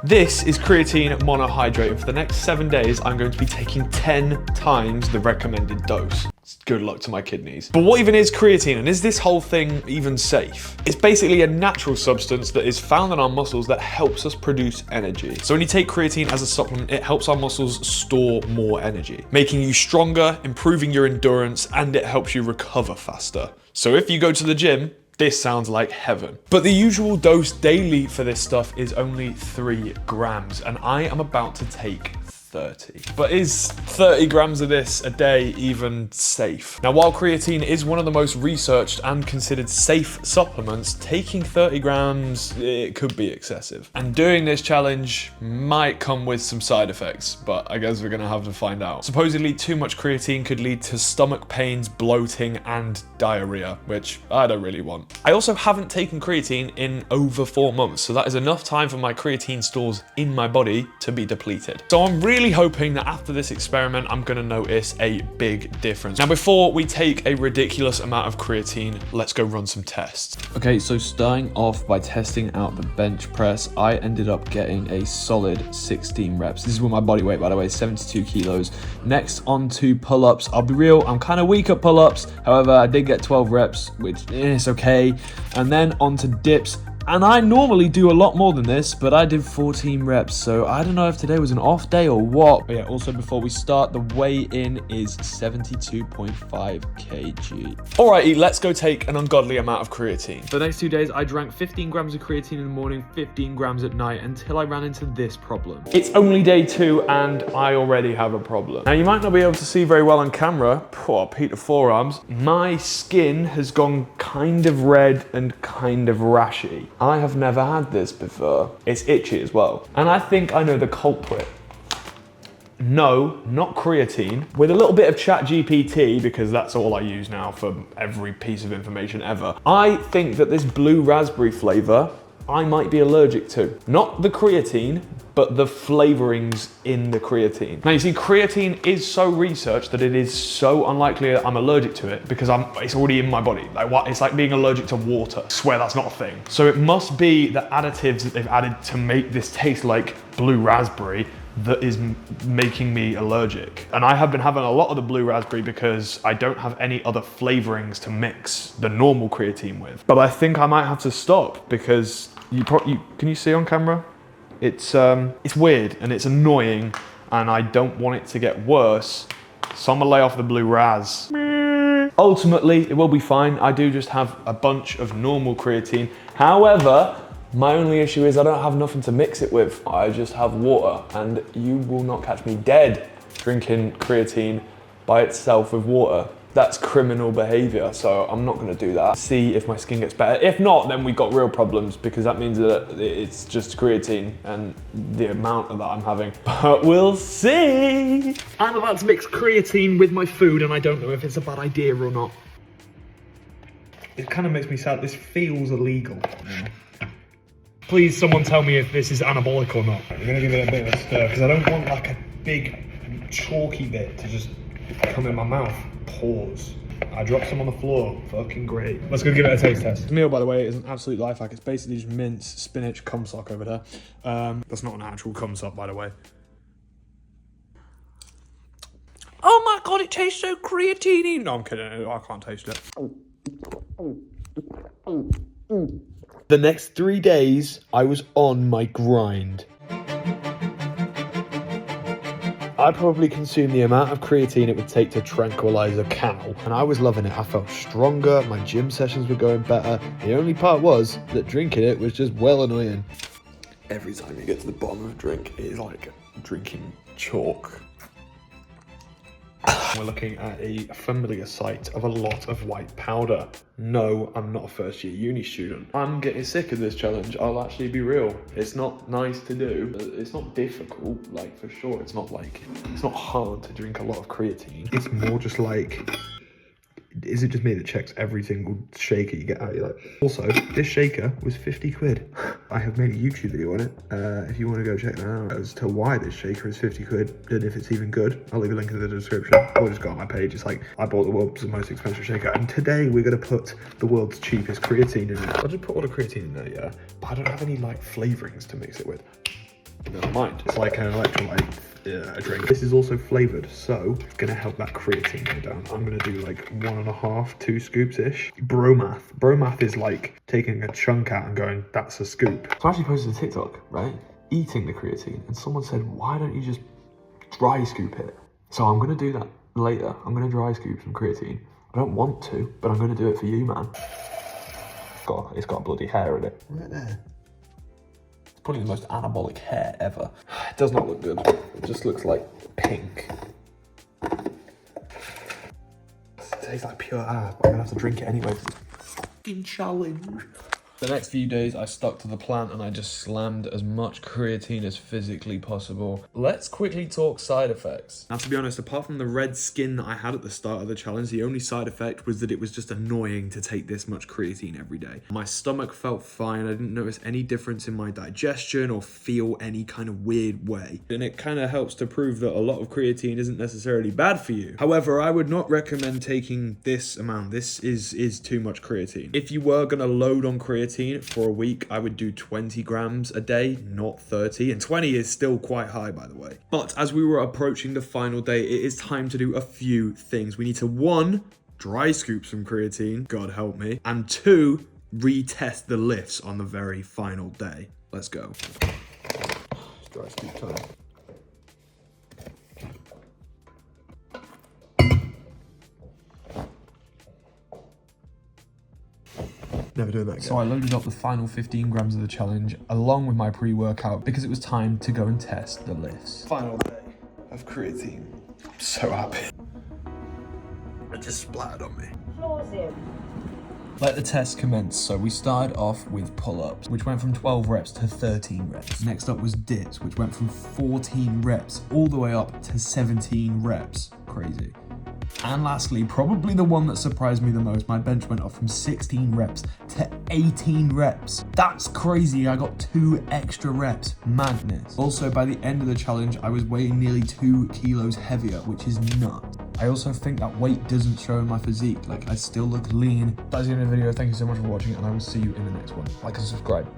This is creatine monohydrate, and for the next 7 days, I'm going to be taking 10 times the recommended dose. Good luck to my kidneys. But what even is creatine, and is this whole thing even safe? It's basically a natural substance that is found in our muscles that helps us produce energy. So when you take creatine as a supplement, it helps our muscles store more energy, making you stronger, improving your endurance, and it helps you recover faster. So if you go to the gym, this sounds like heaven. But the usual dose daily for this stuff is only 3 grams, and I am about to take 30. But is 30 grams of this a day even safe? Now, while creatine is one of the most researched and considered safe supplements, taking 30 grams, it could be excessive. And doing this challenge might come with some side effects, but I guess we're gonna have to find out. Supposedly, too much creatine could lead to stomach pains, bloating, and diarrhea, which I don't really want. I also haven't taken creatine in over 4 months, so that is enough time for my creatine stores in my body to be depleted. So I'm really hoping that after this experiment, I'm gonna notice a big difference. Now, before we take a ridiculous amount of creatine, let's go run some tests. Okay, so starting off by testing out the bench press, I ended up getting a solid 16 reps. This is with my body weight, by the way, 72 kilos. Next, on to pull-ups. I'll be real, I'm kind of weak at pull-ups. However, I did get 12 reps, which is okay. And then on to dips. And I normally do a lot more than this, but I did 14 reps, so I don't know if today was an off day or what. But yeah, also before we start, the weigh-in is 72.5 kg. Alrighty, let's go take an ungodly amount of creatine. For the next 2 days, I drank 15 grams of creatine in the morning, 15 grams at night, until I ran into this problem. It's only day 2, and I already have a problem. Now, you might not be able to see very well on camera. Poor Peter forearms. My skin has gone kind of red and kind of rashy. I have never had this before. It's itchy as well. And I think I know the culprit. No, not creatine. With a little bit of ChatGPT, because that's all I use now for every piece of information ever, I think that this blue raspberry flavor, I might be allergic to. Not the creatine, but the flavorings in the creatine. Now, you see, creatine is so researched that it is so unlikely that I'm allergic to it because it's already in my body. Like, what? It's like being allergic to water. I swear that's not a thing. So it must be the additives that they've added to make this taste like blue raspberry that is making me allergic. And I have been having a lot of the blue raspberry because I don't have any other flavorings to mix the normal creatine with. But I think I might have to stop because can you see on camera? It's weird and it's annoying and I don't want it to get worse. So I'm gonna lay off the blue raz. Ultimately, it will be fine. I do just have a bunch of normal creatine. However, my only issue is I don't have nothing to mix it with. I just have water, and you will not catch me dead drinking creatine by itself with water. That's criminal behavior, so I'm not gonna do that. See if my skin gets better. If not, then we've got real problems because that means that it's just creatine and the amount of that I'm having. But we'll see. I'm about to mix creatine with my food and I don't know if it's a bad idea or not. It kind of makes me sad. This feels illegal. Please, someone tell me if this is anabolic or not. I'm gonna give it a bit of a stir because I don't want like a big chalky bit to just come in my mouth. Pause. I dropped some on the floor. Fucking great. Let's go give it a taste test. This meal, by the way, is an absolute life hack. It's basically just mince, spinach, cum sock over there. That's not an actual cum sock, by the way. Oh my God, it tastes so creatine-y. No, I'm kidding. I can't taste it. The next 3 days, I was on my grind. I probably consumed the amount of creatine it would take to tranquilize a cow, and I was loving it. I felt stronger, my gym sessions were going better. The only part was that drinking it was just well annoying. Every time you get to the bottom of a drink, it is like drinking chalk. We're looking at a familiar sight of a lot of white powder. No, I'm not a first year uni student. I'm getting sick of this challenge, I'll actually be real. It's not nice to do. It's not difficult, like for sure. It's not hard to drink a lot of creatine. It's more just like, is it just me that checks every single shaker you get out? You're like, also, this shaker was 50 quid. I have made a YouTube video on it. If you want to go check that out as to why this shaker is 50 quid and if it's even good, I'll leave a link in the description. Or just go on my page. It's like, I bought the world's most expensive shaker, and today we're going to put the world's cheapest creatine in it. I'll just put all the creatine in there, yeah? But I don't have any like flavorings to mix it with. mind. It's like an electrolyte drink. This is also flavored, so it's gonna help that creatine go down. I'm gonna do like 1.5, 2 scoops-ish. Bromath is like taking a chunk out and going, that's a scoop. So I actually posted a TikTok, right? Eating the creatine, and someone said, why don't you just dry scoop it? So I'm gonna do that later. I'm gonna dry scoop some creatine. I don't want to, but I'm gonna do it for you, man. God, it's got bloody hair in it. Right there. It's probably the most anabolic hair ever. It does not look good. It just looks like pink. It tastes like pure ass, but I'm gonna have to drink it anyway. Fucking challenge. The next few days I stuck to the plan and I just slammed as much creatine as physically possible. Let's quickly talk side effects. Now, to be honest, apart from the red skin that I had at the start of the challenge, the only side effect was that it was just annoying to take this much creatine every day. My stomach felt fine. I didn't notice any difference in my digestion or feel any kind of weird way. And it kind of helps to prove that a lot of creatine isn't necessarily bad for you. However, I would not recommend taking this amount. This is too much creatine. If you were gonna load on creatine for a week, I would do 20 grams a day, not 30. And 20 is still quite high, by the way. But as we were approaching the final day, it is time to do a few things. We need to, 1, dry scoop some creatine, God help me. And 2, retest the lifts on the very final day. Let's go. Dry scoop time. Never doing that again. So I loaded up the final 15 grams of the challenge along with my pre-workout because it was time to go and test the lifts. Final day of creatine. I'm so happy. It just splattered on me. Let the test commence. So we started off with pull-ups, which went from 12 reps to 13 reps. Next up was dips, which went from 14 reps all the way up to 17 reps. Crazy. And lastly, probably the one that surprised me the most, my bench went up from 16 reps to 18 reps. That's crazy, I got 2 extra reps, madness. Also, by the end of the challenge, I was weighing nearly 2 kilos heavier, which is nuts. I also think that weight doesn't show in my physique, like I still look lean. That's the end of the video, thank you so much for watching, and I will see you in the next one. Like and subscribe.